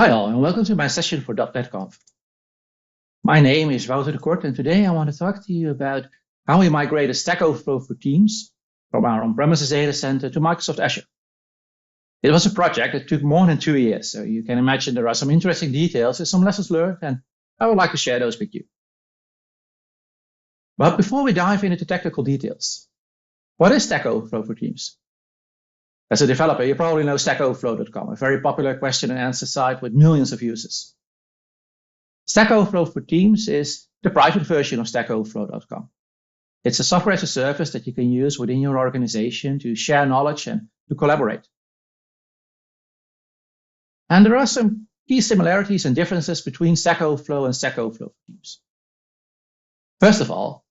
Hi all, and welcome to my session for dotnet Conf. My name is Wouter de Kort, and today I want to talk to you about how we migrated Stack Overflow for Teams from our on-premises data center to Microsoft Azure. It was a project that took more than 2 years, so you can imagine there are some interesting details and some lessons learned, and I would like to share those with you. But before we dive into the technical details, what is Stack Overflow for Teams? As a developer, you probably know stackoverflow.com, a very popular question and answer site with millions of users. Stack Overflow for Teams is the private version of stackoverflow.com. It's a software as a service that you can use within your organization to share knowledge and to collaborate. And there are some key similarities and differences between Stack Overflow and Stack Overflow for Teams. First of all,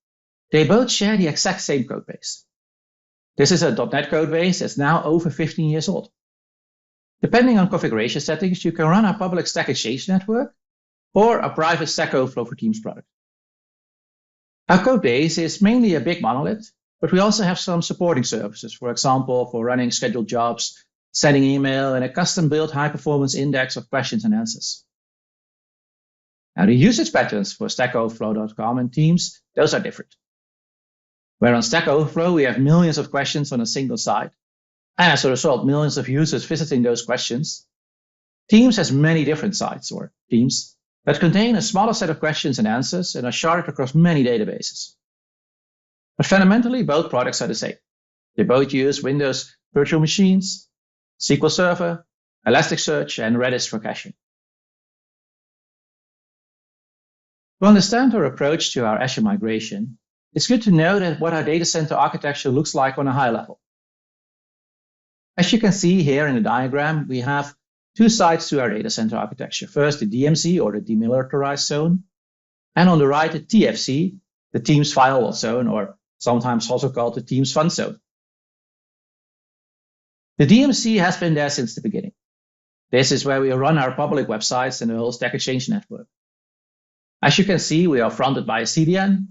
they both share the exact same code base. This is a .NET code base that's now over 15 years old. Depending on configuration settings, you can run a public Stack Exchange network or a private Stack Overflow for Teams product. Our code base is mainly a big monolith, but we also have some supporting services, for example, for running scheduled jobs, sending email, and a custom-built high-performance index of questions and answers. Now, the usage patterns for stackoverflow.com and Teams, those are different. Where on Stack Overflow, we have millions of questions on a single site, and as a result, millions of users visiting those questions. Teams has many different sites, or teams, that contain a smaller set of questions and answers and are sharded across many databases. But fundamentally, both products are the same. They both use Windows virtual machines, SQL Server, Elasticsearch, and Redis for caching. To understand our approach to our Azure migration, it's good to know that what our data center architecture looks like on a high level. As you can see here in the diagram, we have two sides to our data center architecture. First, the DMZ, or the demilitarized zone, and on the right, the TFZ, the Teams firewall zone, or sometimes also called the Teams fun zone. The DMZ has been there since the beginning. This is where we run our public websites and the whole Stack Exchange network. As you can see, we are fronted by a CDN,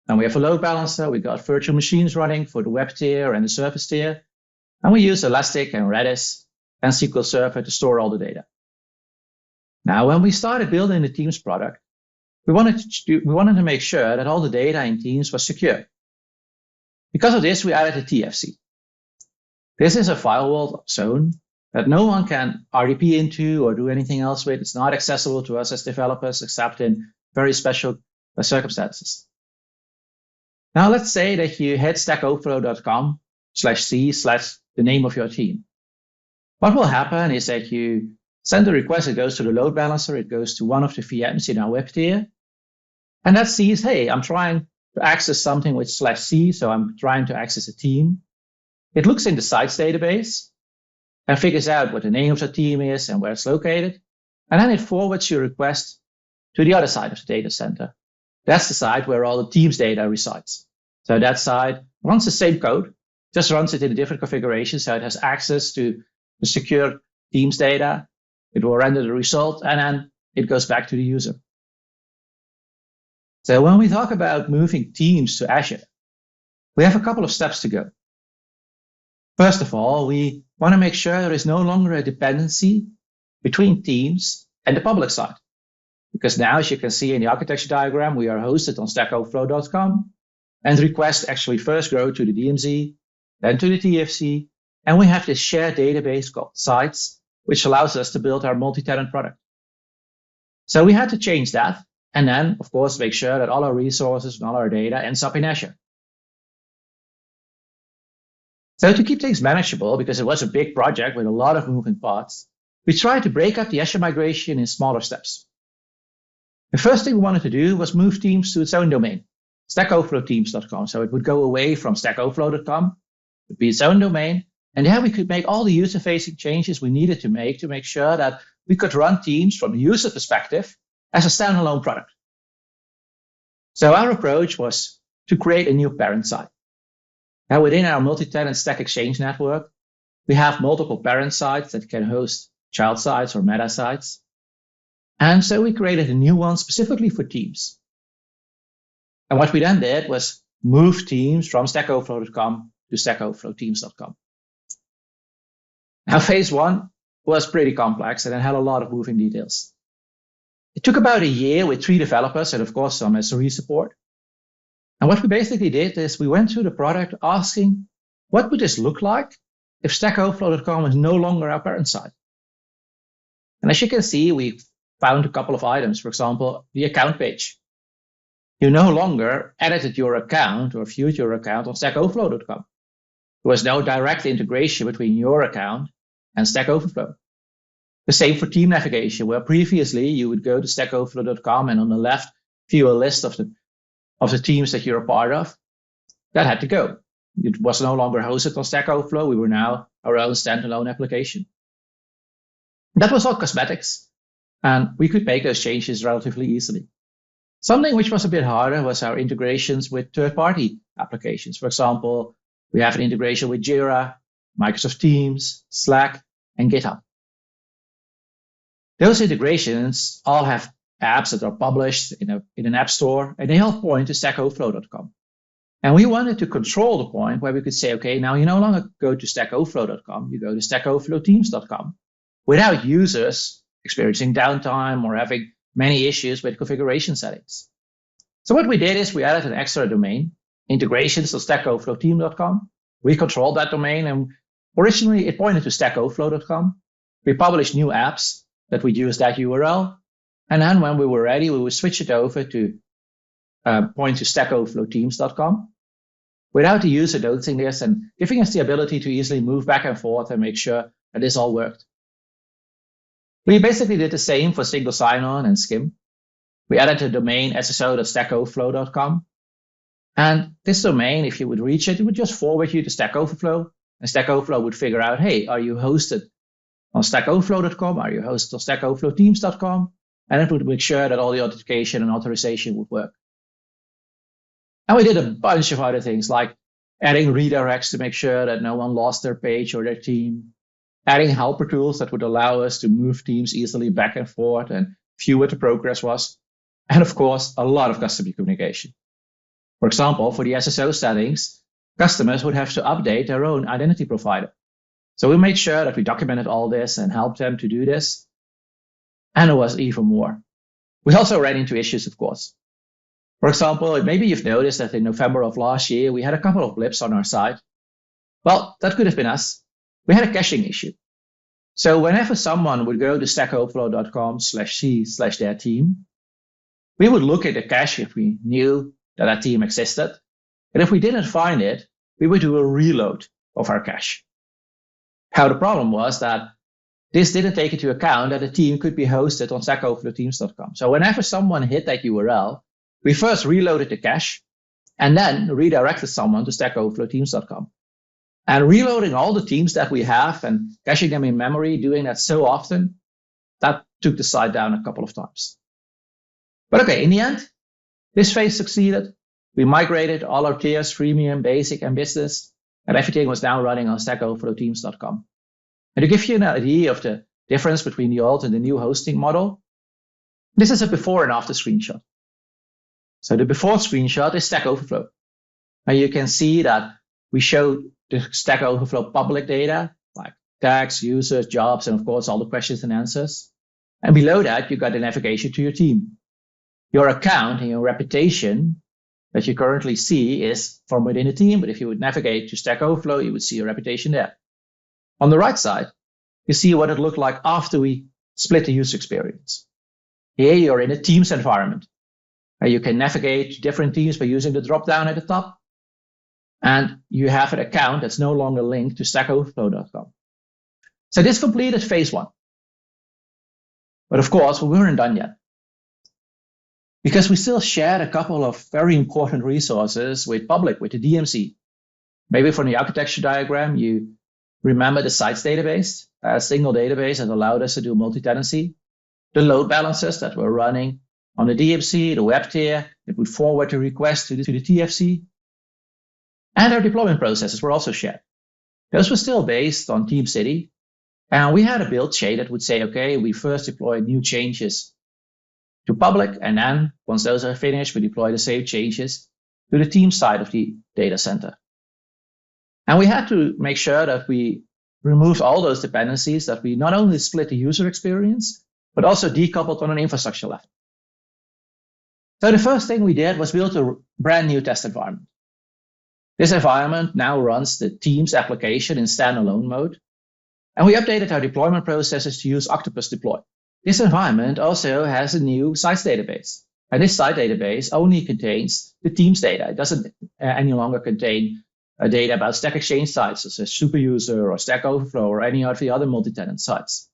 and we have a load balancer. We got virtual machines running for the web tier and the service tier. And we use Elastic and Redis and SQL Server to store all the data. Now, when we started building the Teams product, we wanted to make sure that all the data in Teams was secure. Because of this, we added a TFZ. This is a firewall zone that no one can RDP into or do anything else with. It's not accessible to us as developers except in very special circumstances. Now, let's say that you hit stackoverflow.com/c/the name of your team. What will happen is that you send a request. It goes to the load balancer. It goes to one of the VMs in our web tier. And that sees, hey, I'm trying to access something with /c, so I'm trying to access a team. It looks in the sites database and figures out what the name of the team is and where it's located. And then it forwards your request to the other side of the data center. That's the side where all the Teams data resides. So that side runs the same code, just runs it in a different configuration, so it has access to the secure Teams data. It will render the result, and then it goes back to the user. So when we talk about moving Teams to Azure, we have a couple of steps to go. First of all, we want to make sure there is no longer a dependency between Teams and the public side. Because now, as you can see in the architecture diagram, we are hosted on stackoverflow.com, and requests actually first go to the DMZ, then to the TFZ, and we have this shared database called Sites, which allows us to build our multi-tenant product. So we had to change that, and then, of course, make sure that all our resources and all our data ends up in Azure. So to keep things manageable, because it was a big project with a lot of moving parts, we tried to break up the Azure migration in smaller steps. The first thing we wanted to do was move Teams to its own domain, stackoverflowteams.com. So it would go away from stackoverflow.com, it would be its own domain, and there we could make all the user-facing changes we needed to make sure that we could run Teams from the user perspective as a standalone product. So our approach was to create a new parent site. Now, within our multi-tenant Stack Exchange network, we have multiple parent sites that can host child sites or meta sites. And so we created a new one specifically for Teams. And what we then did was move Teams from stackoverflow.com to stackoverflowteams.com. Now, phase one was pretty complex and it had a lot of moving details. It took about a year with 3 developers and, of course, some SRE support. And what we basically did is we went through the product asking, what would this look like if stackoverflow.com is no longer our parent site? And as you can see, we found a couple of items. For example, the account page. You no longer edited your account or viewed your account on stackoverflow.com. There was no direct integration between your account and Stack Overflow. The same for team navigation, where previously you would go to stackoverflow.com and on the left view a list of the teams that you're a part of. That had to go. It was no longer hosted on Stack Overflow. We were now our own standalone application. That was all cosmetics, and we could make those changes relatively easily. Something which was a bit harder was our integrations with third-party applications. For example, we have an integration with Jira, Microsoft Teams, Slack, and GitHub. Those integrations all have apps that are published in an app store, and they all point to stackoverflow.com. And we wanted to control the point where we could say, okay, now you no longer go to stackoverflow.com, you go to stackoverflowteams.com without users experiencing downtime or having many issues with configuration settings. So what we did is we added an extra domain, integrations.stackoverflowteam.com. We controlled that domain, and originally it pointed to stackoverflow.com. We published new apps that would use that URL. And then when we were ready, we would switch it over to point to stackoverflowteams.com without the user noticing this and giving us the ability to easily move back and forth and make sure that this all worked. We basically did the same for single sign-on and SCIM. We added the domain sso.stackoverflow.com. And this domain, if you would reach it, it would just forward you to Stack Overflow. And Stack Overflow would figure out, hey, are you hosted on stackoverflow.com? Are you hosted on stackoverflowteams.com? And it would make sure that all the authentication and authorization would work. And we did a bunch of other things like adding redirects to make sure that no one lost their page or their team, adding helper tools that would allow us to move teams easily back and forth and view what the progress was, and of course, a lot of customer communication. For example, for the SSO settings, customers would have to update their own identity provider. So we made sure that we documented all this and helped them to do this. And there was even more. We also ran into issues, of course. For example, maybe you've noticed that in November of last year, we had a couple of blips on our site. Well, that could have been us. We had a caching issue. So whenever someone would go to stackoverflow.com/c/their team, we would look at the cache if we knew that that team existed. And if we didn't find it, we would do a reload of our cache. How the problem was that this didn't take into account that the team could be hosted on stackoverflowteams.com. So whenever someone hit that URL, we first reloaded the cache and then redirected someone to stackoverflowteams.com. And reloading all the teams that we have and caching them in memory, doing that so often, that took the site down a couple of times. But okay, in the end, this phase succeeded. We migrated all our tiers, freemium, basic, and business, and everything was now running on stackoverflowteams.com. And to give you an idea of the difference between the old and the new hosting model, this is a before and after screenshot. So the before screenshot is Stack Overflow. And you can see that we showed the Stack Overflow public data, like tags, users, jobs, and of course, all the questions and answers. And below that, you got the navigation to your team. Your account and your reputation that you currently see is from within the team, but if you would navigate to Stack Overflow, you would see your reputation there. On the right side, you see what it looked like after we split the user experience. Here you're in a Teams environment. You can navigate to different teams by using the drop-down at the top. And you have an account that's no longer linked to stackoverflow.com. So this completed phase 1. But of course, we weren't done yet, because we still shared a couple of very important resources with public, with the DMC. Maybe from the architecture diagram, you remember the sites database, a single database that allowed us to do multi-tenancy, the load balancers that were running on the DMC, the web tier, that would forward the request to the TFC, and our deployment processes were also shared. Those were still based on TeamCity, and we had a build chain that would say, okay, we first deploy new changes to public, and then once those are finished, we deploy the same changes to the team side of the data center. And we had to make sure that we removed all those dependencies that we not only split the user experience, but also decoupled on an infrastructure level. So the first thing we did was build a brand new test environment. This environment now runs the Teams application in standalone mode, and we updated our deployment processes to use Octopus Deploy. This environment also has a new sites database, and this site database only contains the Teams data. It doesn't any longer contain data about Stack Exchange sites, such as Superuser or Stack Overflow or any of the other multi-tenant sites.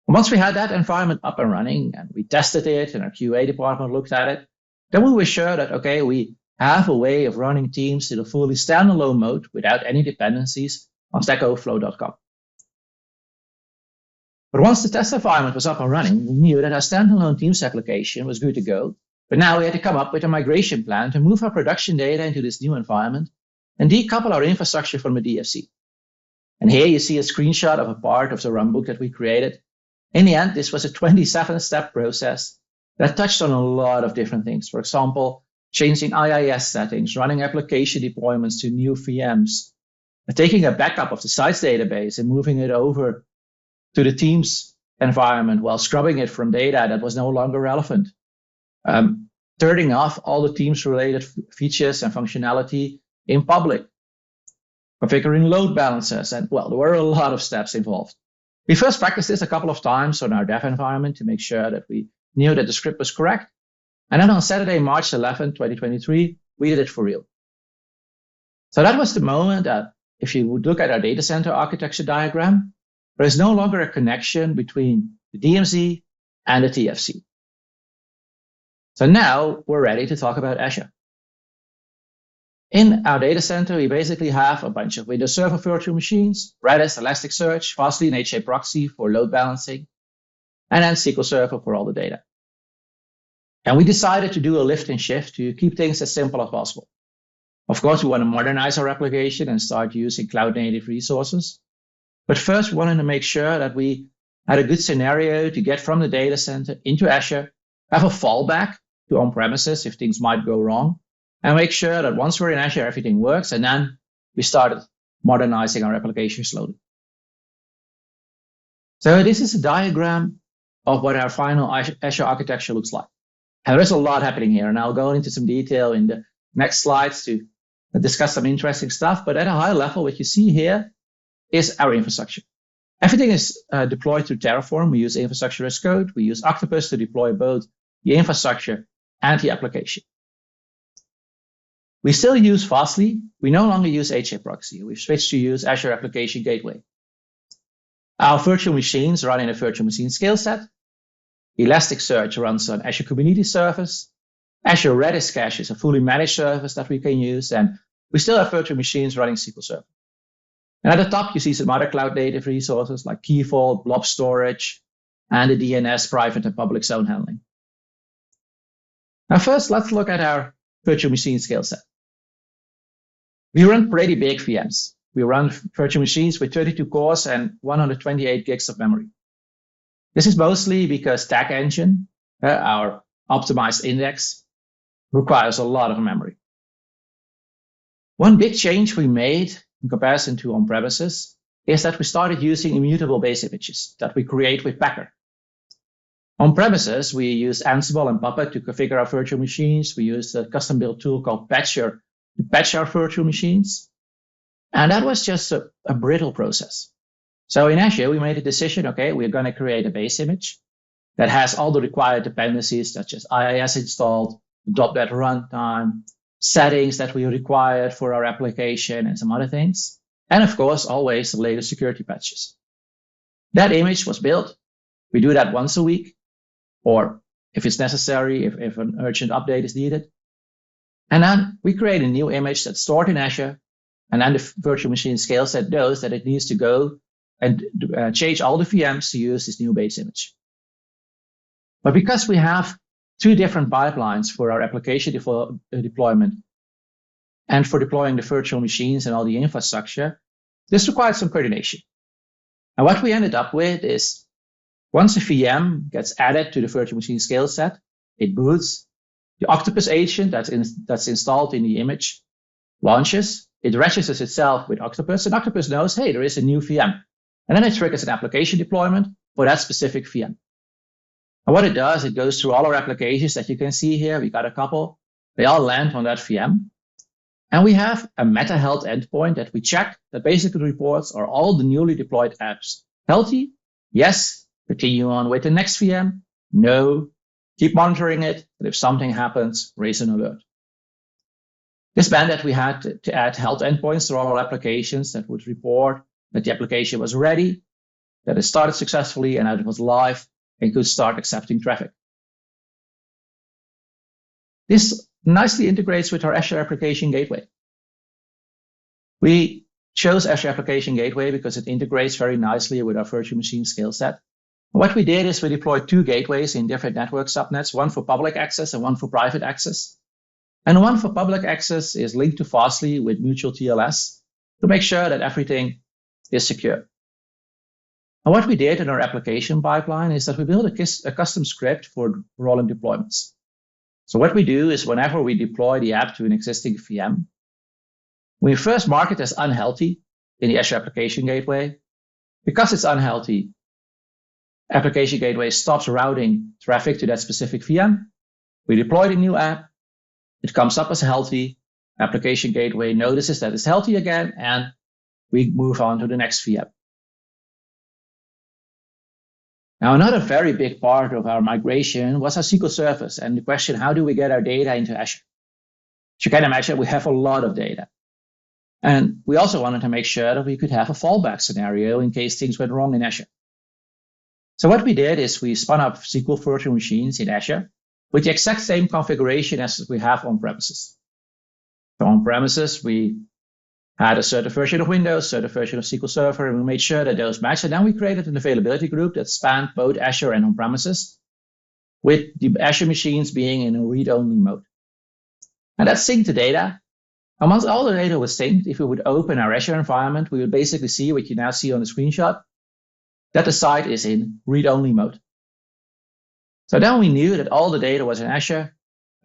And once we had that environment up and running and we tested it and our QA department looked at it, then we were sure that, okay, we have a way of running Teams in a fully standalone mode without any dependencies on stackoverflow.com. But once the test environment was up and running, we knew that our standalone Teams application was good to go. But now we had to come up with a migration plan to move our production data into this new environment and decouple our infrastructure from the DFC. And here you see a screenshot of a part of the runbook that we created. In the end, this was a 27-step process that touched on a lot of different things. For example, changing IIS settings, running application deployments to new VMs, taking a backup of the sites database and moving it over to the Teams environment while scrubbing it from data that was no longer relevant, turning off all the Teams-related features and functionality in public, configuring load balancers, and well, there were a lot of steps involved. We first practiced this a couple of times on our dev environment to make sure that we knew that the script was correct. And then on Saturday, March 11, 2023, we did it for real. So that was the moment that if you would look at our data center architecture diagram, there is no longer a connection between the DMZ and the TFC. So now we're ready to talk about Azure. In our data center, we basically have a bunch of Windows Server virtual machines, Redis, Elasticsearch, Fastly, and HA Proxy for load balancing, and then SQL Server for all the data. And we decided to do a lift and shift to keep things as simple as possible. Of course, we want to modernize our application and start using cloud-native resources. But first, we wanted to make sure that we had a good scenario to get from the data center into Azure, have a fallback to on-premises if things might go wrong, and make sure that once we're in Azure, everything works, and then we started modernizing our application slowly. So this is a diagram of what our final Azure architecture looks like. And there is a lot happening here, and I'll go into some detail in the next slides to discuss some interesting stuff. But at a high level, what you see here is our infrastructure. Everything is deployed through Terraform. We use infrastructure as code. We use Octopus to deploy both the infrastructure and the application. We still use Fastly. We no longer use HA Proxy. We've switched to use Azure Application Gateway. Our virtual machines run in a virtual machine scale set. Elasticsearch runs on Azure Kubernetes service. Azure Redis Cache is a fully managed service that we can use. And we still have virtual machines running SQL Server. And at the top, you see some other cloud-native resources like Key Vault, blob storage, and the DNS private and public zone handling. Now, first, let's look at our virtual machine scale set. We run pretty big VMs. We run virtual machines with 32 cores and 128 gigs of memory. This is mostly because Stack Engine, our optimized index, requires a lot of memory. One big change we made in comparison to on-premises is that we started using immutable base images that we create with Packer. On-premises, we use Ansible and Puppet to configure our virtual machines. We use a custom-built tool called Patcher to patch our virtual machines. And that was just a brittle process. So in Azure, we made a decision, okay, we're going to create a base image that has all the required dependencies, such as IIS installed, dotnet runtime, settings that we required for our application, and some other things. And of course, always the latest security patches. That image was built. We do that once a week, or if it's necessary, if an urgent update is needed. And then we create a new image that's stored in Azure, and then the virtual machine scale set knows that it needs to go and change all the VMs to use this new base image. But because we have two different pipelines for our application deployment and for deploying the virtual machines and all the infrastructure, this requires some coordination. And what we ended up with is once a VM gets added to the virtual machine scale set, it boots. The Octopus agent that's installed in the image launches. it registers itself with Octopus, and Octopus knows, hey, there is a new VM. And then it triggers an application deployment for that specific VM. And what it does, it goes through all our applications that you can see here. We got a couple. They all land on that VM. And we have a meta health endpoint that we check that basically reports, are all the newly deployed apps healthy? Yes. Continue on with the next VM. No. Keep monitoring it. But if something happens, raise an alert. This meant that we had to add health endpoints to all our applications that would report that the application was ready, that it started successfully, and that it was live and could start accepting traffic. This nicely integrates with our Azure Application Gateway. We chose Azure Application Gateway because it integrates very nicely with our virtual machine scale set. What we did is we deployed two gateways in different network subnets, one for public access and one for private access. And one for public access is linked to Fastly with mutual TLS to make sure that everything is secure. And what we did in our application pipeline is that we built a custom script for rolling deployments. So what we do is whenever we deploy the app to an existing VM, we first mark it as unhealthy in the Azure Application Gateway. Because it's unhealthy, Application Gateway stops routing traffic to that specific VM. We deploy the new app. It comes up as healthy. Application Gateway notices that it's healthy again, and we move on to the next VM. Now, another very big part of our migration was our SQL service and the question, how do we get our data into Azure? As you can imagine, we have a lot of data. And we also wanted to make sure that we could have a fallback scenario in case things went wrong in Azure. So what we did is we spun up SQL virtual machines in Azure with the exact same configuration as we have on premises. So on premises, we had a certain version of Windows, certain version of SQL Server, and we made sure that those matched. And then we created an availability group that spanned both Azure and on-premises, with the Azure machines being in a read-only mode. And that synced the data. And once all the data was synced, if we would open our Azure environment, we would basically see what you now see on the screenshot, that the site is in read-only mode. So then we knew that all the data was in Azure,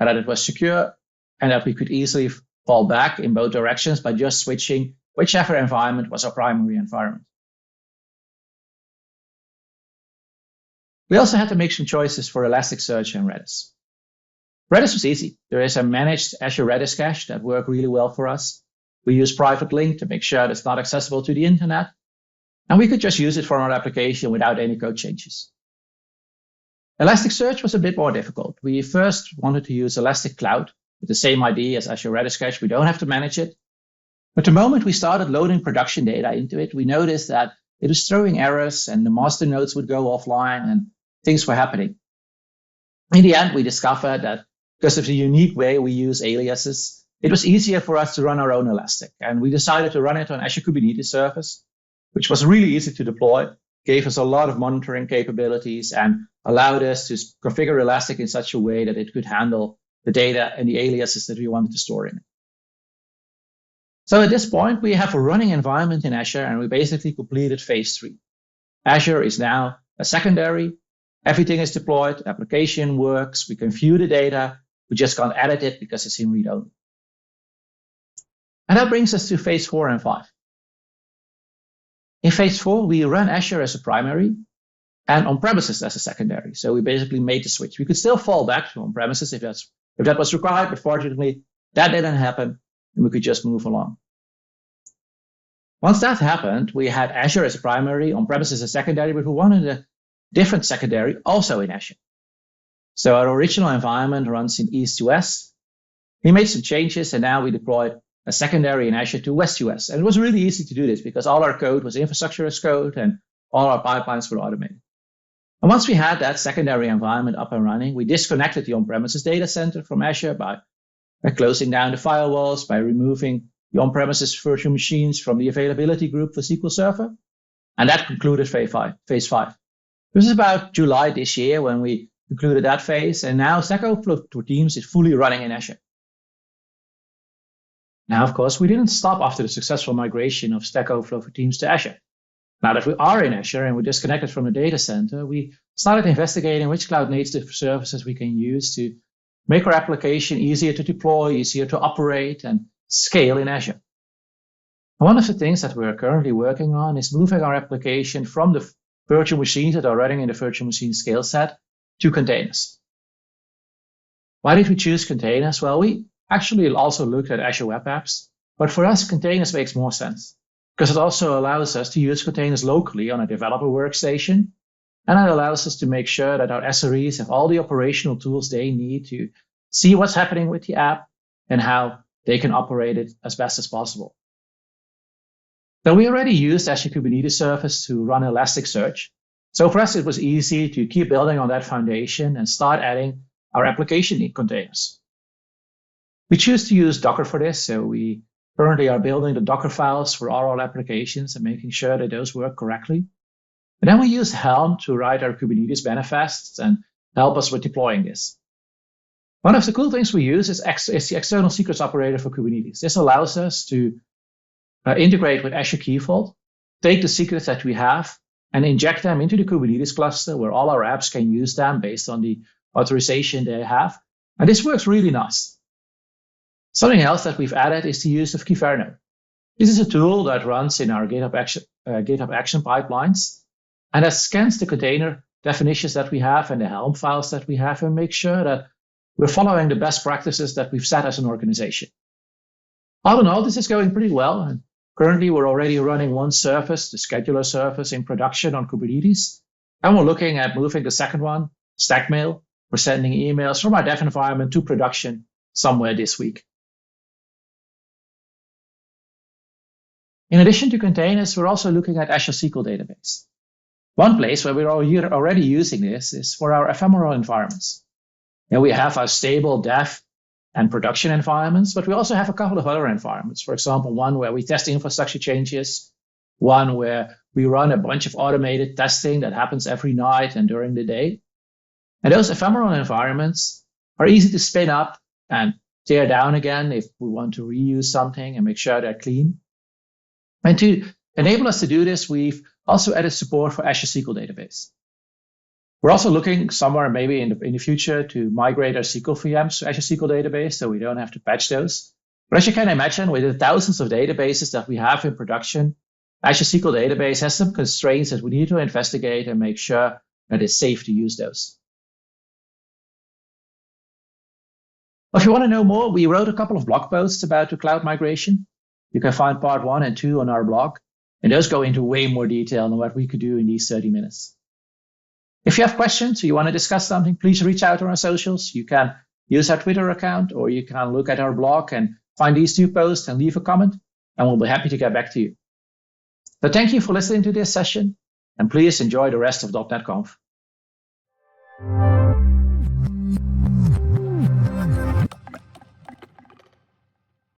and that it was secure, and that we could easily fall back in both directions by just switching whichever environment was our primary environment. We also had to make some choices for Elasticsearch and Redis. Redis was easy. There is a managed Azure Redis cache that worked really well for us. We use private link to make sure that it's not accessible to the internet. And we could just use it for our application without any code changes. Elasticsearch was a bit more difficult. We first wanted to use Elastic Cloud with the same ID as Azure Redis cache. We don't have to manage it. But the moment we started loading production data into it, we noticed that it was throwing errors and the master nodes would go offline and things were happening. In the end, we discovered that because of the unique way we use aliases, it was easier for us to run our own Elastic. And we decided to run it on Azure Kubernetes service, which was really easy to deploy, gave us a lot of monitoring capabilities, and allowed us to configure Elastic in such a way that it could handle the data and the aliases that we wanted to store in it. So at this point, we have a running environment in Azure, and we basically completed phase 3. Azure is now a secondary. Everything is deployed. Application works. We can view the data. We just can't edit it because it's in read-only. And that brings us to phase 4 and 5. In phase 4, we run Azure as a primary and on-premises as a secondary. So we basically made the switch. We could still fall back to on-premises if that was required, but fortunately, that didn't happen, and we could just move along. Once that happened, we had Azure as a primary, on-premises as a secondary, but we wanted a different secondary also in Azure. So our original environment runs in east to west. We made some changes, and now we deployed a secondary in Azure to west to west. And it was really easy to do this because all our code was infrastructure as code, and all our pipelines were automated. And once we had that secondary environment up and running, we disconnected the on-premises data center from Azure by closing down the firewalls, by removing the on-premises virtual machines from the availability group for SQL Server. And that concluded phase 5. This is about July this year when we concluded that phase. And now Stack Overflow for Teams is fully running in Azure. Now, of course, we didn't stop after the successful migration of Stack Overflow for Teams to Azure. Now that we are in Azure and we're disconnected from the data center, we started investigating which cloud-native services we can use to make our application easier to deploy, easier to operate, and scale in Azure. One of the things that we're currently working on is moving our application from the virtual machines that are running in the virtual machine scale set to containers. Why did we choose containers? Well, we actually also looked at Azure Web Apps, but for us, containers makes more sense because it also allows us to use containers locally on a developer workstation, and it allows us to make sure that our SREs have all the operational tools they need to see what's happening with the app and how they can operate it as best as possible. So we already used Azure Kubernetes Service to run Elasticsearch. So for us, it was easy to keep building on that foundation and start adding our application in containers. We choose to use Docker for this. So we currently are building the Docker files for all our applications and making sure that those work correctly. And then we use Helm to write our Kubernetes manifests and help us with deploying this. One of the cool things we use is the external secrets operator for Kubernetes. This allows us to integrate with Azure Key Vault, take the secrets that we have, and inject them into the Kubernetes cluster where all our apps can use them based on the authorization they have. And this works really nice. Something else that we've added is the use of Kyverno. This is a tool that runs in our GitHub Action pipelines, and that scans the container definitions that we have and the Helm files that we have and makes sure that we're following the best practices that we've set as an organization. All in all, this is going pretty well. And currently, we're already running one service, the scheduler service, in production on Kubernetes. And we're looking at moving the second one, Stackmail, for sending emails from our dev environment to production somewhere this week. In addition to containers, we're also looking at Azure SQL Database. One place where we're already using this is for our ephemeral environments. Now we have our stable dev and production environments, but we also have a couple of other environments. For example, one where we test infrastructure changes, one where we run a bunch of automated testing that happens every night and during the day. And those ephemeral environments are easy to spin up and tear down again if we want to reuse something and make sure they're clean. And to enable us to do this, we've also added support for Azure SQL Database. We're also looking somewhere maybe in the future to migrate our SQL VMs to Azure SQL Database so we don't have to patch those. But as you can imagine, with the thousands of databases that we have in production, Azure SQL Database has some constraints that we need to investigate and make sure that it's safe to use those. If you want to know more, we wrote a couple of blog posts about the cloud migration. You can find part 1 and 2 on our blog, and those go into way more detail than what we could do in these 30 minutes. If you have questions or you want to discuss something, please reach out on our socials. You can use our Twitter account, or you can look at our blog and find these 2 posts and leave a comment, and we'll be happy to get back to you. So thank you for listening to this session, and please enjoy the rest of .NET Conf.